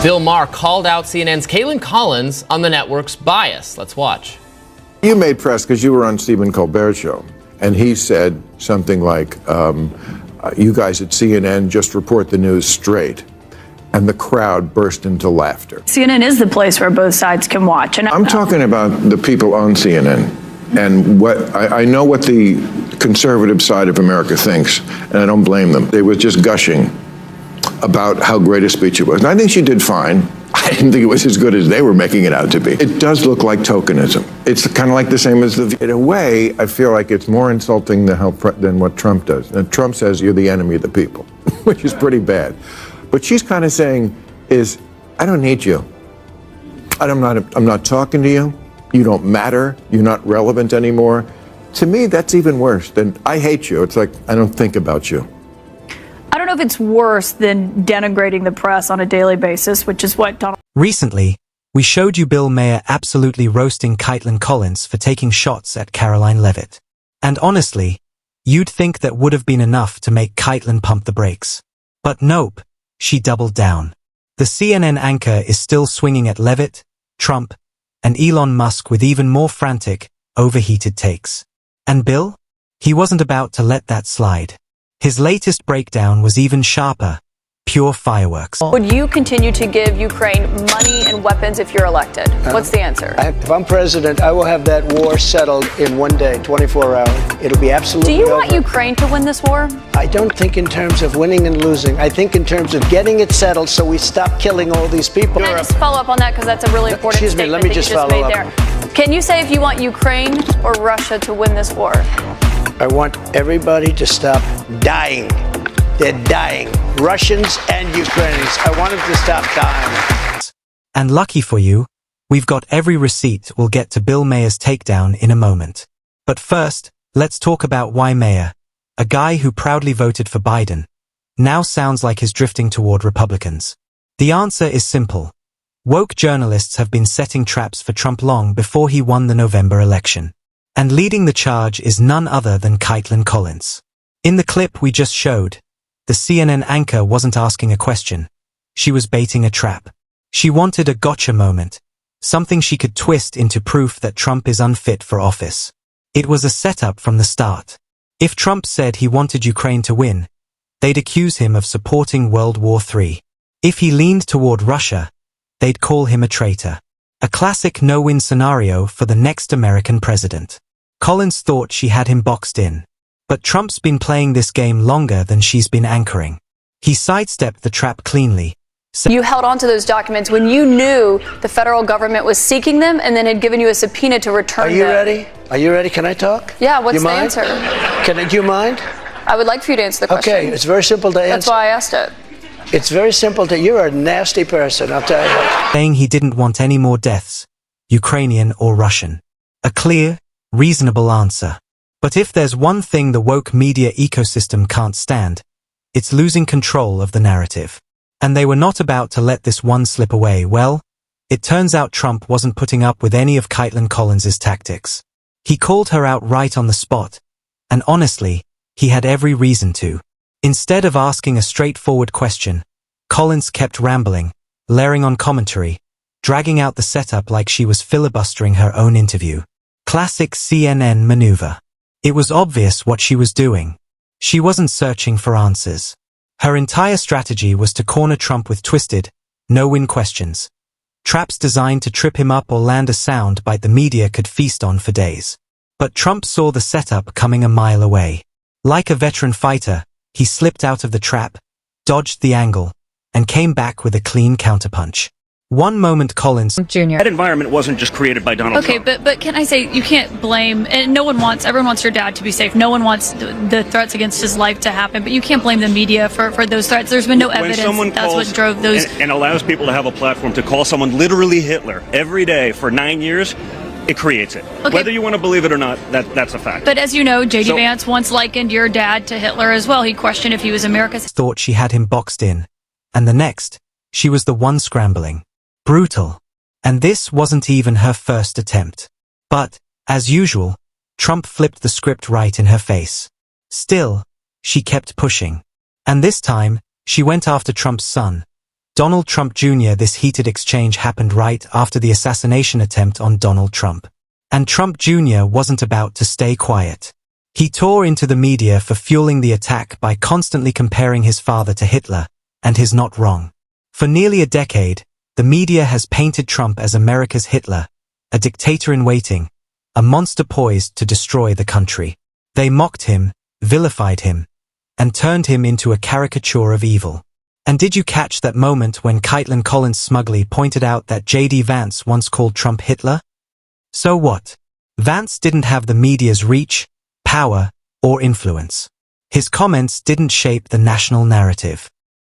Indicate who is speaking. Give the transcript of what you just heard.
Speaker 1: Bill Maher called out CNN's Kaitlan Collins on the network's bias. Let's watch.
Speaker 2: You made press because you were on Stephen Colbert's show, and he said something like, you guys at CNN just report the news straight. And the crowd burst into laughter.
Speaker 3: CNN is the place where both sides can watch. And
Speaker 2: I'm talking about the people on CNN. And what I know what the conservative side of America thinks, and I don't blame them. They were just gushing about how great a speech it was. And I think she did fine. I didn't think it was as good as they were making it out to be. It does look like tokenism. It's kind of like the same as in a way, I feel like it's more insulting than what Trump does. And Trump says you're the enemy of the people, which is pretty bad. But she's kind of saying I don't need you. I'm not talking to you. You don't matter. You're not relevant anymore. To me, that's even worse than I hate you. It's like, I don't think about you.
Speaker 3: I don't know if it's worse than denigrating the press on a daily basis, which is what Donald...
Speaker 4: Recently, we showed you Bill Maher absolutely roasting Kaitlan Collins for taking shots at Caroline Leavitt. And honestly, you'd think that would have been enough to make Kaitlan pump the brakes. But nope, she doubled down. The CNN anchor is still swinging at Leavitt, Trump, and Elon Musk with even more frantic, overheated takes. And Bill? He wasn't about to let that slide. His latest breakdown was even sharper. Pure fireworks.
Speaker 5: Would you continue to give Ukraine money and weapons if you're elected? What's the answer?
Speaker 6: If I'm president, I will have that war settled in one day, 24 hours. It'll be absolutely
Speaker 5: over. Do you
Speaker 6: over.
Speaker 5: want Ukraine to win this war?
Speaker 6: I don't think in terms of winning and losing. I think in terms of getting it settled so we stop killing all these people.
Speaker 5: Can I just follow up on that because that's a really important
Speaker 6: Excuse me,
Speaker 5: statement
Speaker 6: let me just
Speaker 5: that you
Speaker 6: follow
Speaker 5: just made there. Can you say if you want Ukraine or Russia to win this war?
Speaker 6: I want everybody to stop dying. They're dying. Russians and Ukrainians. I want them to stop dying.
Speaker 4: And lucky for you, we've got every receipt. We'll get to Bill Maher's takedown in a moment. But first, let's talk about why Maher, a guy who proudly voted for Biden, now sounds like he's drifting toward Republicans. The answer is simple. Woke journalists have been setting traps for Trump long before he won the November election. And leading the charge is none other than Kaitlan Collins. In the clip we just showed, the CNN anchor wasn't asking a question. She was baiting a trap. She wanted a gotcha moment, something she could twist into proof that Trump is unfit for office. It was a setup from the start. If Trump said he wanted Ukraine to win, they'd accuse him of supporting World War III. If he leaned toward Russia, they'd call him a traitor. A classic no-win scenario for the next American president. Collins thought she had him boxed in. But Trump's been playing this game longer than she's been anchoring. He sidestepped the trap cleanly.
Speaker 5: You held on to those documents when you knew the federal government was seeking them and then had given you a subpoena to return them.
Speaker 6: Are you ready? Are you ready? Can I talk?
Speaker 5: Yeah, what's the
Speaker 6: mind?
Speaker 5: answer?
Speaker 6: Do you mind?
Speaker 5: I would like for you to answer the question.
Speaker 6: Okay, it's very simple to answer.
Speaker 5: That's why I asked it.
Speaker 6: It's very simple you're a nasty person, I'll tell you.
Speaker 4: Saying he didn't want any more deaths, Ukrainian or Russian. A clear, reasonable answer. But if there's one thing the woke media ecosystem can't stand, it's losing control of the narrative. And they were not about to let this one slip away. Well, it turns out Trump wasn't putting up with any of Kaitlan Collins's tactics. He called her out right on the spot. And honestly, he had every reason to. Instead of asking a straightforward question, Collins kept rambling, layering on commentary, dragging out the setup like she was filibustering her own interview. Classic CNN maneuver. It was obvious what she was doing. She wasn't searching for answers. Her entire strategy was to corner Trump with twisted, no-win questions. Traps designed to trip him up or land a sound bite the media could feast on for days. But Trump saw the setup coming a mile away. Like a veteran fighter, he slipped out of the trap, dodged the angle, and came back with a clean counterpunch. One moment Collins
Speaker 7: Jr. That environment wasn't just created by Donald Trump.
Speaker 8: Okay, but can I say, you can't blame, and everyone wants your dad to be safe. No one wants the threats against his life to happen, but you can't blame the media for those threats. There's been no evidence that's what drove those.
Speaker 7: And allows people to have a platform to call someone literally Hitler every day for 9 years, it creates it. Okay. Whether you want to believe it or not, that's a fact.
Speaker 8: But as you know, J.D. Vance once likened your dad to Hitler as well. He questioned if he was America's.
Speaker 4: Thought she had him boxed in. And the next, she was the one scrambling. Brutal. And this wasn't even her first attempt. But, as usual, Trump flipped the script right in her face. Still, she kept pushing. And this time, she went after Trump's son, Donald Trump Jr. This heated exchange happened right after the assassination attempt on Donald Trump. And Trump Jr. wasn't about to stay quiet. He tore into the media for fueling the attack by constantly comparing his father to Hitler, and he's not wrong. For nearly a decade, the media has painted Trump as America's Hitler, a dictator in waiting, a monster poised to destroy the country. They mocked him, vilified him, and turned him into a caricature of evil. And did you catch that moment when Kaitlan Collins smugly pointed out that J.D. Vance once called Trump Hitler? So what? Vance didn't have the media's reach, power, or influence. His comments didn't shape the national narrative.